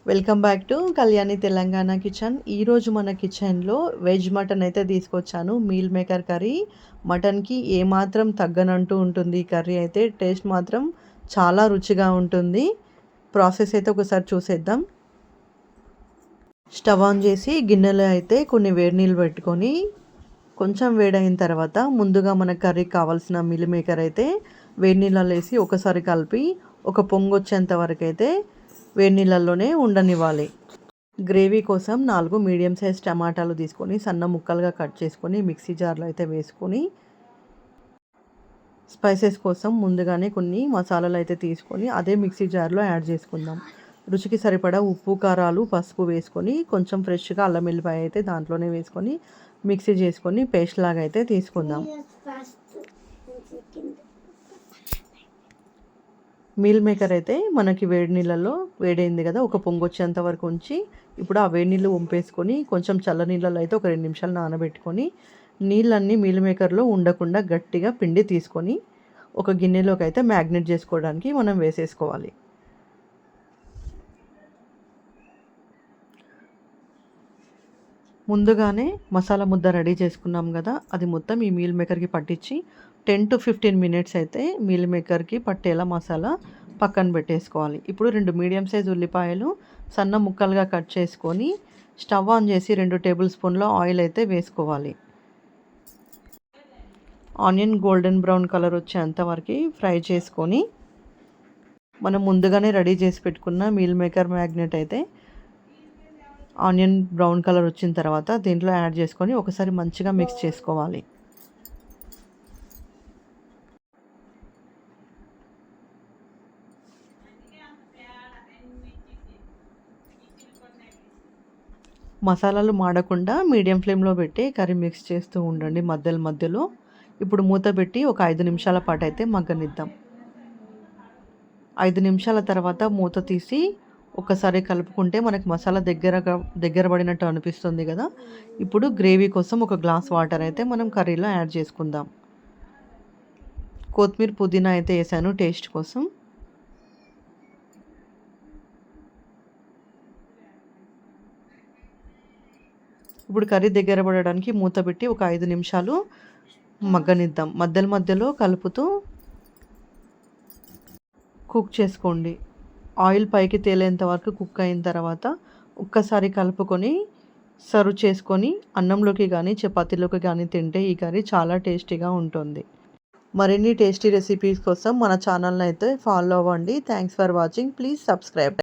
Welcome back to Kalyani Telangana kitchen. ఈరోజు మన కిచెన్లో వెజ్ మటన్ అయితే తీసుకొచ్చాను. Meal maker curry. మటన్కి ఏమాత్రం తగ్గనంటూ ఉంటుంది ఈ కర్రీ అయితే. టేస్ట్ మాత్రం చాలా రుచిగా ఉంటుంది. ప్రాసెస్ అయితే ఒకసారి చూసేద్దాం. స్టవ్ ఆన్ చేసి గిన్నెలో అయితే కొన్ని వేడి నీళ్ళు పెట్టుకొని కొంచెం వేడైన తర్వాత ముందుగా మన కర్రీకి కావాల్సిన మీల్ మేకర్ అయితే వేడి నీళ్ళలో వేసి ఒకసారి కలిపి ఒక పొంగు వచ్చేంత వరకు అయితే వేడి నీళ్ళల్లోనే ఉండనివ్వాలి. గ్రేవీ కోసం 4 మీడియం సైజ్ టమాటాలు తీసుకొని సన్న ముక్కలుగా కట్ చేసుకొని మిక్సీ జార్లో అయితే వేసుకొని స్పైసెస్ కోసం ముందుగానే కొన్ని మసాలాలు అయితే తీసుకొని అదే మిక్సీ జార్లో యాడ్ చేసుకుందాం. రుచికి సరిపడా ఉప్పు, కారాలు, పసుపు వేసుకొని కొంచెం ఫ్రెష్గా అల్లం వెల్లిపాయ అయితే దాంట్లోనే వేసుకొని మిక్సీ చేసుకొని పేస్ట్ లాగా అయితే తీసుకుందాం. మీల్ మేకర్ అయితే మనకి వేడి నీళ్ళలో వేడైంది కదా, ఒక పొంగు వచ్చేంత వరకు ఉంచి ఇప్పుడు ఆ వేడి నీళ్ళు వంపేసుకొని కొంచెం చల్ల నీళ్ళలో అయితే ఒక 2 నిమిషాలు నానబెట్టుకొని నీళ్ళన్నీ మీల్ మేకర్లో ఉండకుండా గట్టిగా పిండి తీసుకొని ఒక గిన్నెలోకి అయితే మ్యాగ్నేట్ చేసుకోవడానికి మనం వేసేసుకోవాలి. ముందుగానే మసాలా ముద్ద రెడీ చేసుకున్నాం కదా, అది మొత్తం ఈ మీల్ మేకర్కి పట్టించి 10 to 15 మినిట్స్ అయితే మీల్ మేకర్కి పట్టేలా మసాలా పక్కన పెట్టేసుకోవాలి. ఇప్పుడు 2 మీడియం సైజ్ ఉల్లిపాయలు సన్న ముక్కలుగా కట్ చేసుకొని స్టవ్ ఆన్ చేసి 2 టేబుల్ స్పూన్ల ఆయిల్ అయితే వేసుకోవాలి. ఆనియన్ గోల్డెన్ బ్రౌన్ కలర్ వచ్చేంత వరకు ఫ్రై చేసుకొని మనం ముందుగానే రెడీ చేసి పెట్టుకున్న మీల్ మేకర్ మ్యాగ్నెట్ అయితే ఆనియన్ బ్రౌన్ కలర్ వచ్చిన తర్వాత దీంట్లో యాడ్ చేసుకొని ఒకసారి మంచిగా మిక్స్ చేసుకోవాలి. మసాలాలు మాడకుండా మీడియం ఫ్లేమ్లో పెట్టి కర్రీ మిక్స్ చేస్తూ ఉండండి మధ్యలో. ఇప్పుడు మూత పెట్టి ఒక 5 నిమిషాల పాటు అయితే మగ్గనిద్దాం. 5 నిమిషాల తర్వాత మూత తీసి ఒకసారి కలుపుకుంటే మనకు మసాలా దగ్గర పడినట్టు అనిపిస్తుంది కదా. ఇప్పుడు గ్రేవీ కోసం ఒక గ్లాస్ వాటర్ అయితే మనం కర్రీలో యాడ్ చేసుకుందాం. కొత్తిమీర, పుదీనా అయితే వేసాను టేస్ట్ కోసం. ఇప్పుడు కర్రీ దగ్గర పడడానికి మూత పెట్టి ఒక 5 నిమిషాలు మగ్గనిద్దాం. మధ్యలో కలుపుతూ కుక్ చేసుకోండి. ఆయిల్ పైకి తేలేంత వరకు కుక్ అయిన తర్వాత ఒక్కసారి కలుపుకొని సర్వ్ చేసుకొని అన్నంలోకి కానీ చపాతీలోకి కానీ తింటే ఈ కర్రీ చాలా టేస్టీగా ఉంటుంది. మరిన్ని టేస్టీ రెసిపీస్ కోసం మన ఛానల్ని అయితే ఫాలో అవ్వండి. Thanks for watching. Please subscribe.